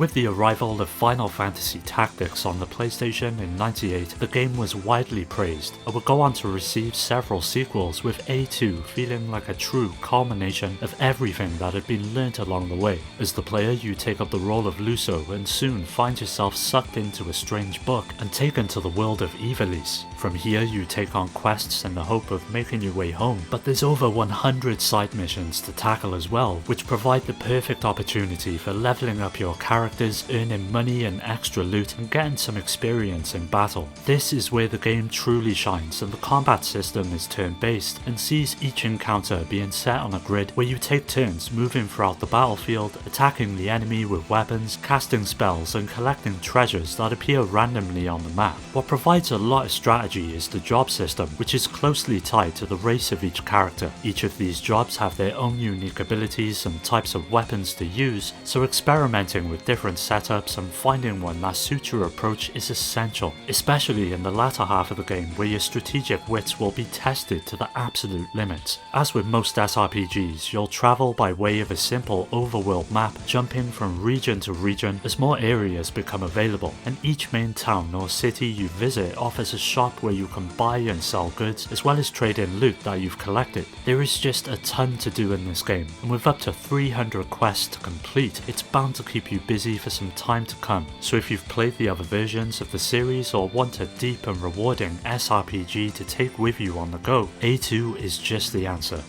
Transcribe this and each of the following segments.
With the arrival of Final Fantasy Tactics on the PlayStation in '98, the game was widely praised and would go on to receive several sequels, with A2 feeling like a true culmination of everything that had been learnt along the way. As the player, you take up the role of Luso and soon find yourself sucked into a strange book and taken to the world of Ivalice. From here you take on quests in the hope of making your way home, but there's over 100 side missions to tackle as well, which provide the perfect opportunity for leveling up your characters, earning money and extra loot, and getting some experience in battle. This is where the game truly shines, and the combat system is turn-based and sees each encounter being set on a grid where you take turns moving throughout the battlefield, attacking the enemy with weapons, casting spells and collecting treasures that appear randomly on the map. What provides a lot of strategy is the job system, which is closely tied to the race of each character. Each of these jobs have their own unique abilities and types of weapons to use, so experimenting with different setups and finding one that suits your approach is essential, especially in the latter half of the game where your strategic wits will be tested to the absolute limits. As with most SRPGs, you'll travel by way of a simple overworld map, jumping from region to region as more areas become available, and each main town or city you visit offers a shop where you can buy and sell goods, as well as trade in loot that you've collected. There is just a ton to do in this game, and with up to 300 quests to complete, it's bound to keep you busy for some time to come. So if you've played the other versions of the series or want a deep and rewarding SRPG to take with you on the go, A2 is just the answer.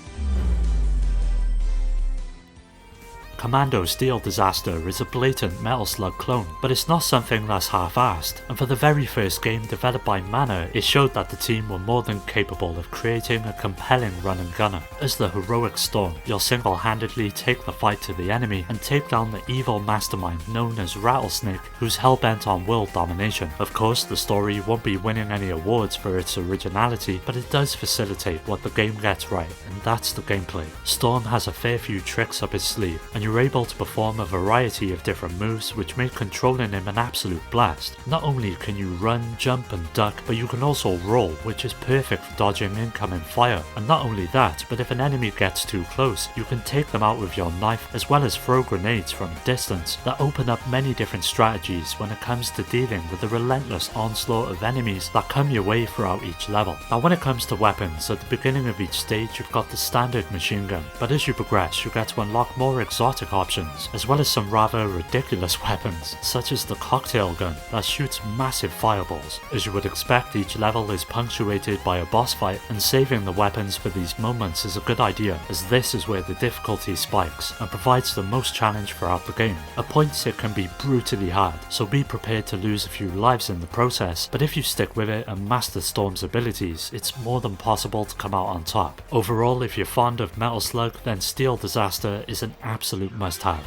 Commando Steel Disaster is a blatant Metal Slug clone, but it's not something that's half-assed, and for the very first game developed by Mana, it showed that the team were more than capable of creating a compelling run and gunner. As the heroic Storm, you'll single-handedly take the fight to the enemy and take down the evil mastermind known as Rattlesnake, who's hell-bent on world domination. Of course, the story won't be winning any awards for its originality, but it does facilitate what the game gets right, and that's the gameplay. Storm has a fair few tricks up his sleeve, and you're able to perform a variety of different moves which make controlling him an absolute blast. Not only can you run, jump and duck, but you can also roll, which is perfect for dodging incoming fire. And not only that, but if an enemy gets too close, you can take them out with your knife, as well as throw grenades from a distance that open up many different strategies when it comes to dealing with the relentless onslaught of enemies that come your way throughout each level. Now when it comes to weapons, at the beginning of each stage you've got the standard machine gun, but as you progress you get to unlock more exotic options, as well as some rather ridiculous weapons, such as the cocktail gun that shoots massive fireballs. As you would expect, each level is punctuated by a boss fight, and saving the weapons for these moments is a good idea, as this is where the difficulty spikes and provides the most challenge throughout the game. At points it can be brutally hard, so be prepared to lose a few lives in the process, but if you stick with it and master Storm's abilities, it's more than possible to come out on top. Overall, if you're fond of Metal Slug, then Steel Disaster is an absolute must-have.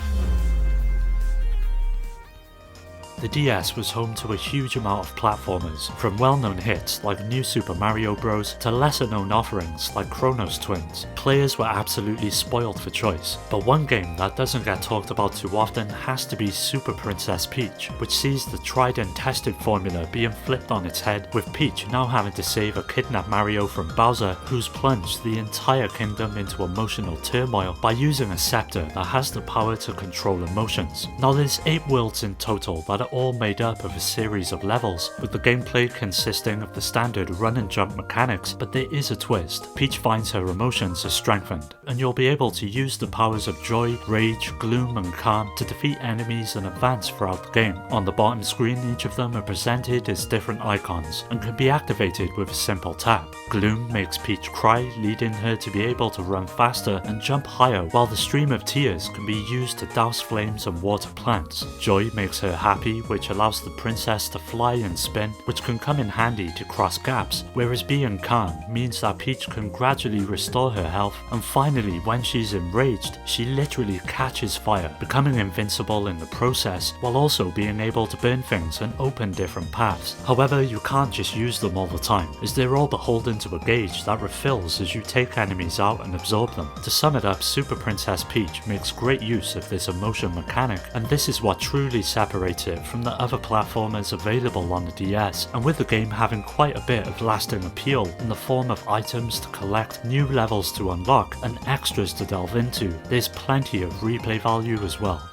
The DS was home to a huge amount of platformers, from well-known hits like New Super Mario Bros. To lesser-known offerings like Chronos Twins. Players were absolutely spoiled for choice, but one game that doesn't get talked about too often has to be Super Princess Peach, which sees the tried and tested formula being flipped on its head, with Peach now having to save a kidnapped Mario from Bowser, who's plunged the entire kingdom into emotional turmoil by using a scepter that has the power to control emotions. Now there's 8 worlds in total that are all made up of a series of levels, with the gameplay consisting of the standard run and jump mechanics, but there is a twist. Peach finds her emotions are strengthened, and you'll be able to use the powers of joy, rage, gloom and calm to defeat enemies and advance throughout the game. On the bottom screen, each of them are presented as different icons and can be activated with a simple tap. Gloom makes Peach cry, leading her to be able to run faster and jump higher, while the stream of tears can be used to douse flames and water plants. Joy makes her happy, which allows the princess to fly and spin, which can come in handy to cross gaps, whereas being calm means that Peach can gradually restore her health, and finally when she's enraged, she literally catches fire, becoming invincible in the process, while also being able to burn things and open different paths. However, you can't just use them all the time, as they're all beholden to a gauge that refills as you take enemies out and absorb them. To sum it up, Super Princess Peach makes great use of this emotion mechanic, and this is what truly separates it from the other platformers available on the DS, and with the game having quite a bit of lasting appeal in the form of items to collect, new levels to unlock, and extras to delve into, there's plenty of replay value as well.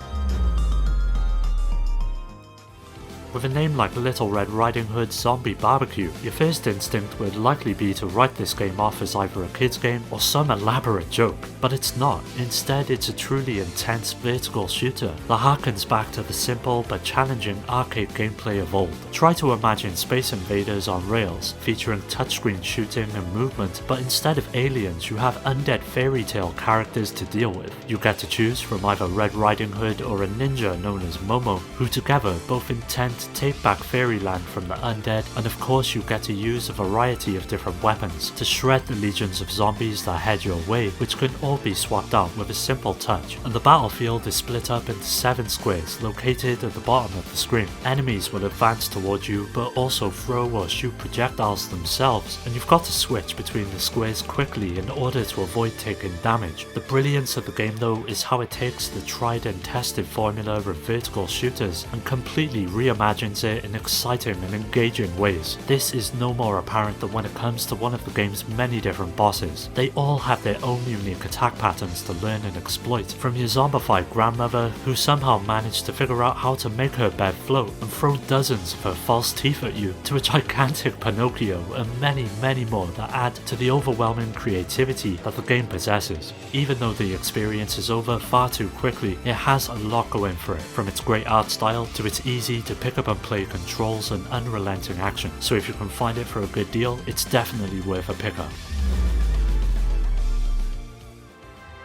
With a name like Little Red Riding Hood Zombie Barbecue, your first instinct would likely be to write this game off as either a kids game or some elaborate joke, but it's not. Instead, it's a truly intense vertical shooter that harkens back to the simple but challenging arcade gameplay of old. Try to imagine Space Invaders on rails, featuring touchscreen shooting and movement, but instead of aliens you have undead fairy tale characters to deal with. You get to choose from either Red Riding Hood or a ninja known as Momo, who together both intend to take back fairyland from the undead, and of course you get to use a variety of different weapons to shred the legions of zombies that head your way, which can all be swapped out with a simple touch. And the battlefield is split up into 7 squares located at the bottom of the screen. Enemies will advance towards you but also throw or shoot projectiles themselves, and you've got to switch between the squares quickly in order to avoid taking damage. The brilliance of the game though is how it takes the tried and tested formula of vertical shooters and completely reimagines it in exciting and engaging ways. This is no more apparent than when it comes to one of the game's many different bosses. They all have their own unique attack patterns to learn and exploit, from your zombified grandmother who somehow managed to figure out how to make her bed float and throw dozens of her false teeth at you, to a gigantic Pinocchio and many more that add to the overwhelming creativity that the game possesses. Even though the experience is over far too quickly, it has a lot going for it, from its great art style to its easy to pick up and play controls and unrelenting action. So if you can find it for a good deal, it's definitely worth a pickup.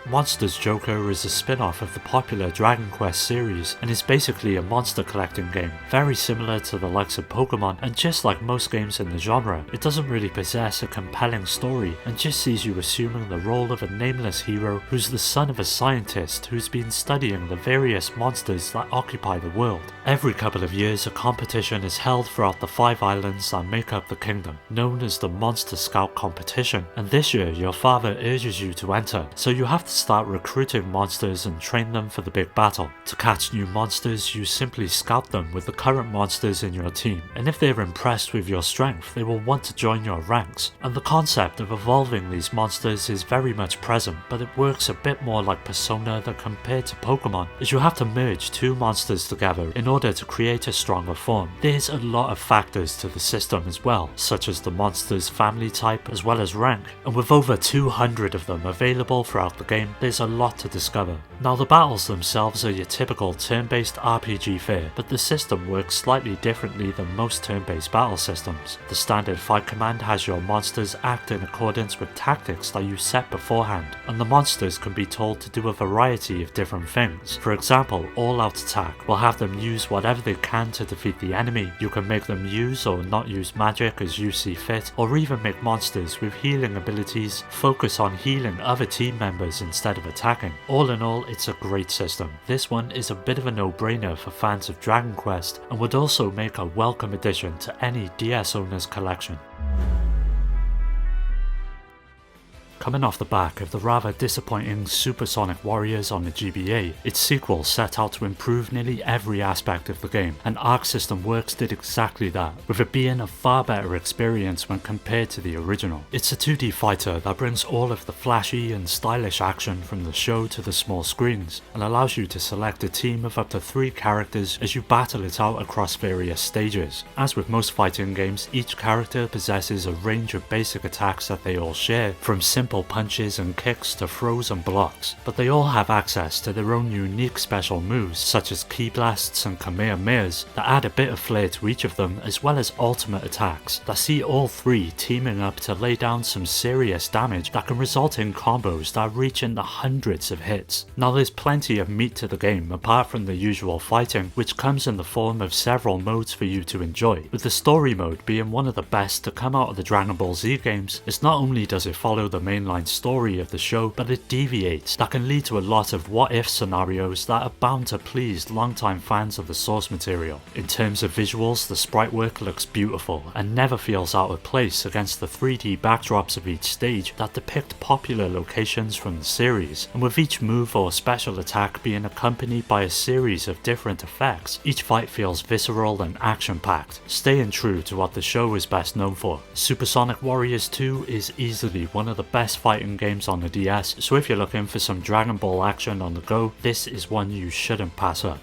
Monsters Joker is a spin-off of the popular Dragon Quest series and is basically a monster collecting game, very similar to the likes of Pokemon, and just like most games in the genre, it doesn't really possess a compelling story and just sees you assuming the role of a nameless hero who's the son of a scientist who's been studying the various monsters that occupy the world. Every couple of years a competition is held throughout the 5 islands that make up the kingdom, known as the Monster Scout Competition, and this year your father urges you to enter, so you have to start recruiting monsters and train them for the big battle. To catch new monsters, you simply scout them with the current monsters in your team, and if they're impressed with your strength, they will want to join your ranks. And the concept of evolving these monsters is very much present, but it works a bit more like Persona than compared to Pokemon, as you have to merge 2 monsters together in order to create a stronger form. There's a lot of factors to the system as well, such as the monster's family type as well as rank, and with over 200 of them available throughout the game, there's a lot to discover. Now the battles themselves are your typical turn-based RPG fare, but the system works slightly differently than most turn-based battle systems. The standard fight command has your monsters act in accordance with tactics that you set beforehand, and the monsters can be told to do a variety of different things. For example, all-out attack will have them use whatever they can to defeat the enemy. You can make them use or not use magic as you see fit, or even make monsters with healing abilities focus on healing other team members instead of attacking. All in all, it's a great system. This one is a bit of a no-brainer for fans of Dragon Quest and would also make a welcome addition to any DS owner's collection. Coming off the back of the rather disappointing Supersonic Warriors on the GBA, its sequel set out to improve nearly every aspect of the game, and Arc System Works did exactly that, with it being a far better experience when compared to the original. It's a 2D fighter that brings all of the flashy and stylish action from the show to the small screens, and allows you to select a team of up to 3 characters as you battle it out across various stages. As with most fighting games, each character possesses a range of basic attacks that they all share, from simple punches and kicks to throws and blocks, but they all have access to their own unique special moves such as Ki Blasts and Kamehamehas that add a bit of flair to each of them, as well as ultimate attacks that see all 3 teaming up to lay down some serious damage that can result in combos that reach in the hundreds of hits. Now there's plenty of meat to the game apart from the usual fighting, which comes in the form of several modes for you to enjoy, with the story mode being one of the best to come out of the Dragon Ball Z games, as not only does it follow the mainline story of the show, but it deviates, that can lead to a lot of what-if scenarios that are bound to please longtime fans of the source material. In terms of visuals, the sprite work looks beautiful and never feels out of place against the 3D backdrops of each stage that depict popular locations from the series, and with each move or special attack being accompanied by a series of different effects, each fight feels visceral and action-packed, staying true to what the show is best known for. Supersonic Warriors 2 is easily one of the best fighting games on the DS, so if you're looking for some Dragon Ball action on the go, this is one you shouldn't pass up.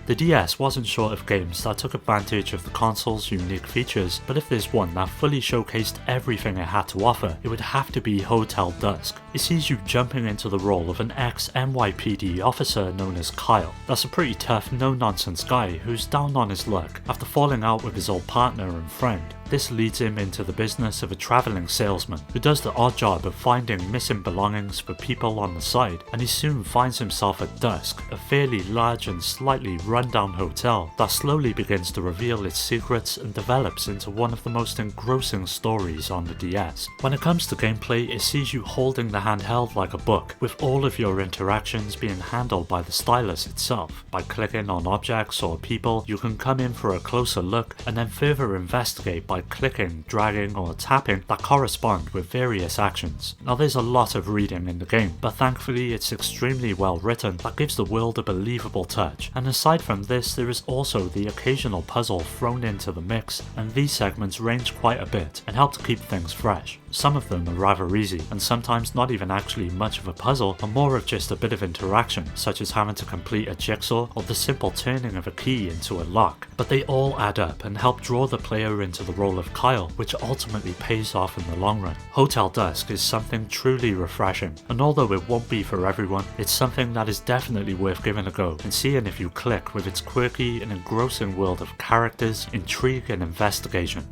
The DS wasn't short of games that took advantage of the console's unique features, but if there's one that fully showcased everything it had to offer, it would have to be Hotel Dusk. It sees you jumping into the role of an ex-NYPD officer known as Kyle. That's a pretty tough, no-nonsense guy who's down on his luck after falling out with his old partner and friend. This leads him into the business of a travelling salesman who does the odd job of finding missing belongings for people on the side, and he soon finds himself at Dusk, a fairly large and slightly run-down hotel that slowly begins to reveal its secrets and develops into one of the most engrossing stories on the DS. When it comes to gameplay, it sees you holding the handheld like a book, with all of your interactions being handled by the stylus itself. By clicking on objects or people, you can come in for a closer look and then further investigate by clicking, dragging or tapping that correspond with various actions. Now there's a lot of reading in the game, but thankfully it's extremely well written that gives the world a believable touch, and aside from this there is also the occasional puzzle thrown into the mix, and these segments range quite a bit and help to keep things fresh. Some of them are rather easy, and sometimes not even actually much of a puzzle, but more of just a bit of interaction, such as having to complete a jigsaw or the simple turning of a key into a lock. But they all add up and help draw the player into the role of Kyle, which ultimately pays off in the long run. Hotel Dusk is something truly refreshing, and although it won't be for everyone, it's something that is definitely worth giving a go and seeing if you click with its quirky and engrossing world of characters, intrigue and investigation.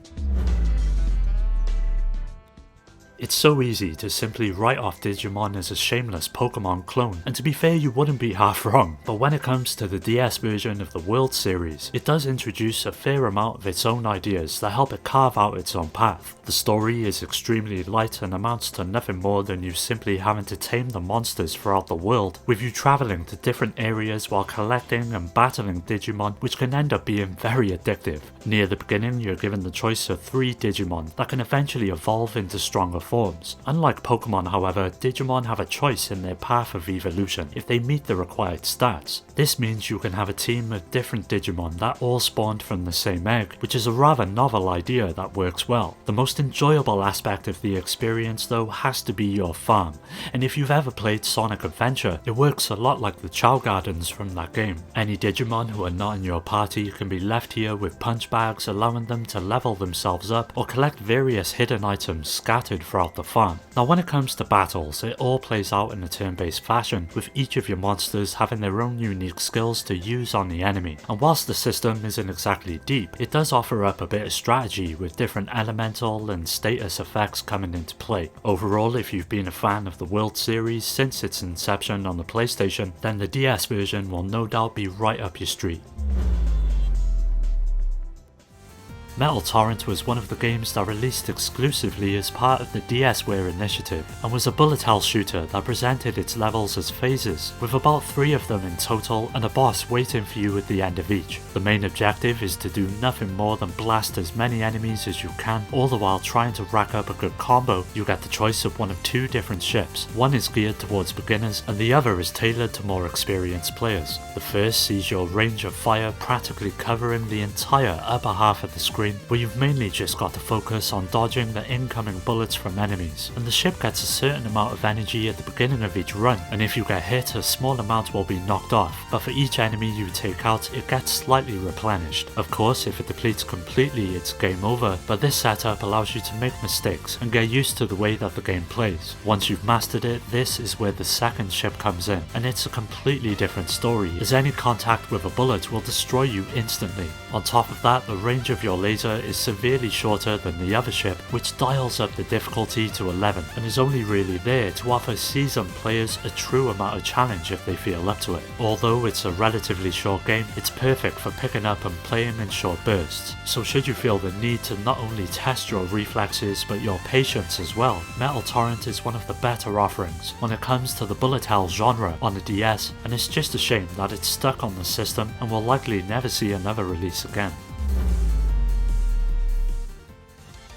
It's so easy to simply write off Digimon as a shameless Pokemon clone, and to be fair you wouldn't be half wrong, but when it comes to the DS version of the World series, it does introduce a fair amount of its own ideas that help it carve out its own path. The story is extremely light and amounts to nothing more than you simply having to tame the monsters throughout the world, with you travelling to different areas while collecting and battling Digimon, which can end up being very addictive. Near the beginning you're given the choice of 3 Digimon that can eventually evolve into stronger forms. Unlike Pokemon however, Digimon have a choice in their path of evolution if they meet the required stats. This means you can have a team of different Digimon that all spawned from the same egg, which is a rather novel idea that works well. The most enjoyable aspect of the experience though has to be your farm, and if you've ever played Sonic Adventure, it works a lot like the Chow Gardens from that game. Any Digimon who are not in your party can be left here with punch bags, allowing them to level themselves up or collect various hidden items scattered throughout the farm. Now when it comes to battles, it all plays out in a turn-based fashion, with each of your monsters having their own unique skills to use on the enemy, and whilst the system isn't exactly deep, it does offer up a bit of strategy with different elemental and status effects coming into play. Overall, if you've been a fan of the World series since its inception on the PlayStation, then the DS version will no doubt be right up your street. Metal Torrent was one of the games that released exclusively as part of the DSware initiative, and was a bullet hell shooter that presented its levels as phases, with about 3 of them in total and a boss waiting for you at the end of each. The main objective is to do nothing more than blast as many enemies as you can, all the while trying to rack up a good combo. You get the choice of one of 2 different ships. One is geared towards beginners and the other is tailored to more experienced players. The first sees your range of fire practically covering the entire upper half of the screen, where you've mainly just got to focus on dodging the incoming bullets from enemies, and the ship gets a certain amount of energy at the beginning of each run, and if you get hit a small amount will be knocked off, but for each enemy you take out it gets slightly replenished. Of course if it depletes completely it's game over, but this setup allows you to make mistakes and get used to the way that the game plays. Once you've mastered it, this is where the second ship comes in, and it's a completely different story, as any contact with a bullet will destroy you instantly. On top of that, the range of your laser is severely shorter than the other ship, which dials up the difficulty to 11 and is only really there to offer seasoned players a true amount of challenge if they feel up to it. Although it's a relatively short game, it's perfect for picking up and playing in short bursts, so should you feel the need to not only test your reflexes but your patience as well, Metal Torrent is one of the better offerings when it comes to the bullet hell genre on the DS, and it's just a shame that it's stuck on the system and will likely never see another release again.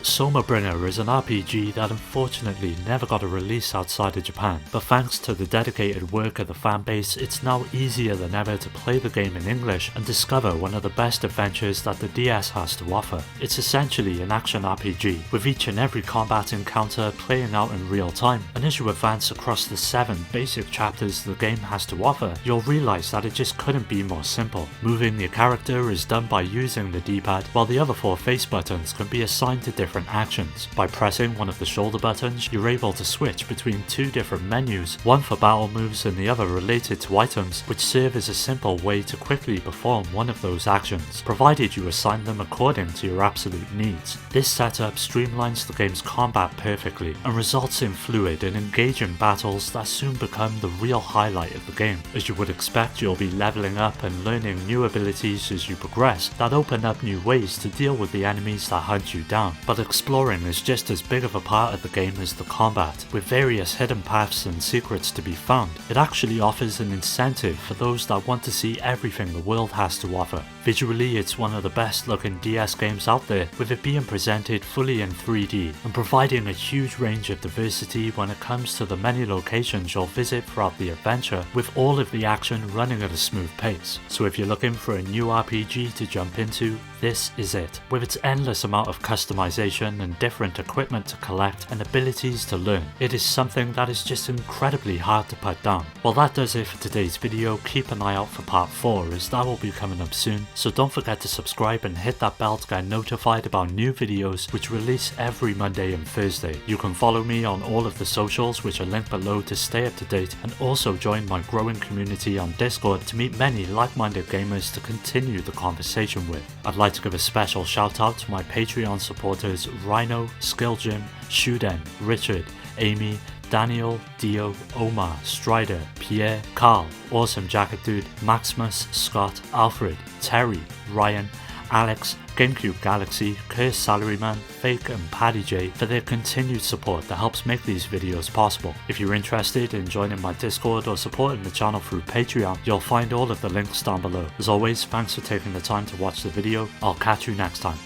Soma Bringer is an RPG that unfortunately never got a release outside of Japan, but thanks to the dedicated work of the fanbase, it's now easier than ever to play the game in English and discover one of the best adventures that the DS has to offer. It's essentially an action RPG, with each and every combat encounter playing out in real time, and as you advance across the 7 basic chapters the game has to offer, you'll realise that it just couldn't be more simple. Moving your character is done by using the D-pad, while the other 4 face buttons can be assigned to different actions. By pressing one of the shoulder buttons, you're able to switch between 2 different menus, one for battle moves and the other related to items, which serve as a simple way to quickly perform one of those actions, provided you assign them according to your absolute needs. This setup streamlines the game's combat perfectly and results in fluid and engaging battles that soon become the real highlight of the game. As you would expect, you'll be leveling up and learning new abilities as you progress that open up new ways to deal with the enemies that hunt you down. But exploring is just as big of a part of the game as the combat, with various hidden paths and secrets to be found. It actually offers an incentive for those that want to see everything the world has to offer. Visually, it's one of the best looking DS games out there, with it being presented fully in 3D and providing a huge range of diversity when it comes to the many locations you'll visit throughout the adventure, with all of the action running at a smooth pace. So if you're looking for a new RPG to jump into, this is it. With its endless amount of customization and different equipment to collect and abilities to learn, it is something that is just incredibly hard to put down. Well, that does it for today's video. Keep an eye out for part 4, as that will be coming up soon, so don't forget to subscribe and hit that bell to get notified about new videos which release every Monday and Thursday. You can follow me on all of the socials which are linked below to stay up to date, and also join my growing community on Discord to meet many like-minded gamers to continue the conversation with. I'd like to give a special shout out to my Patreon supporters Rhino, Skilljim, Shuden, Richard, Amy, Daniel, Dio, Omar, Strider, Pierre, Carl, Awesome Jacket Dude, Maximus, Scott, Alfred, Terry, Ryan, Alex, GameCube Galaxy, Curse Salaryman, Fake and Paddy J for their continued support that helps make these videos possible. If you're interested in joining my Discord or supporting the channel through Patreon, you'll find all of the links down below. As always, thanks for taking the time to watch the video. I'll catch you next time.